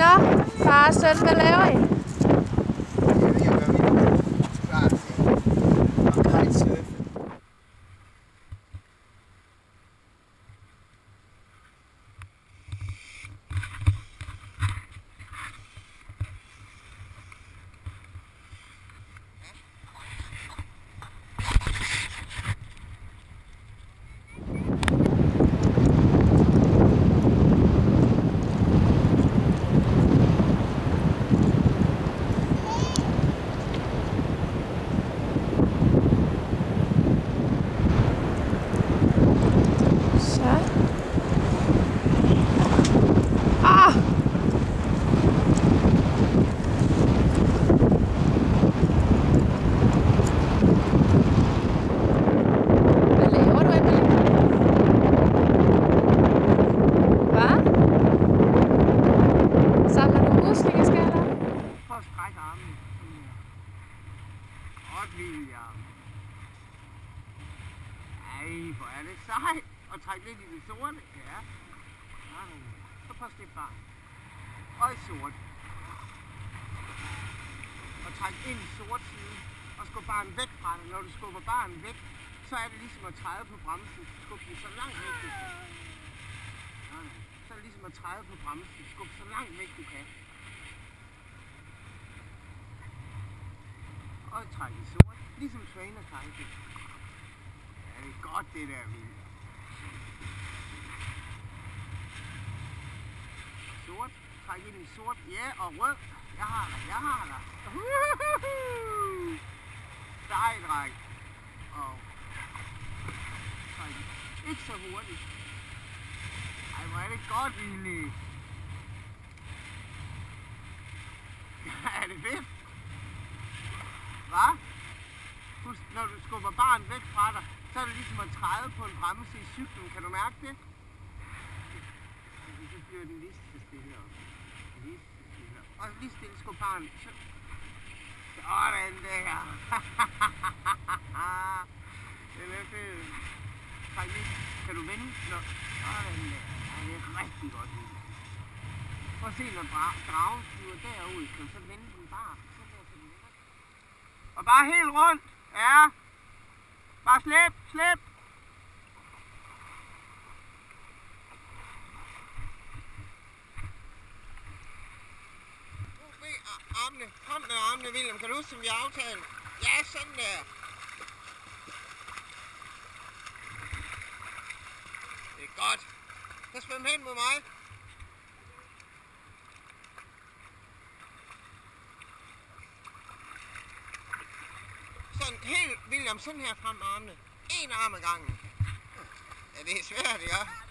Så, far og søn, hvad laver I? Ej, hvor er det sejt. Og træk lidt i det sorte. Ja. Så pas det bare. Og i sort. Og træk ind i sort side. Og skub barnen væk fra det. Når du skubber barnen væk, så er det ligesom at træde på bremsen. Skub den så langt væk du kan. Så er det ligesom at træde på bremsen. Skub så langt væk du kan. Og træk i sort. Ligesom trainer trækker. Ja, det er godt det der, Vildt. Sort. Træk ind i sort. Ja, og rød. Jeg har dig. Sej, dreng. Og træk ikke så hurtigt. Ej, hvor er det godt, Vildt. Ja, er det fedt? Hva? Husk, når du skubber barnet væk fra dig, så er det ligesom at træde på en bremse i cyklen. Kan du mærke det? Så bliver den lige så stille op. Og lige stille skub barnet. Sådan der. Det er fedt. Kan du vende? Sådan der. Ja, det er rigtig godt. Prøv at se, når dragen flyver derud, kan du så vende den bare. Og bare helt rundt. Ja. Bare slip. Armene. Kom med armene, William. Kan du huske, som vi aftalte? Ja, sådan der. Det er godt. Så svøm hen mod mig. Sådan helt, William, sådan her frem med armene. En arm ad gangen. Ja, det er svært, ja.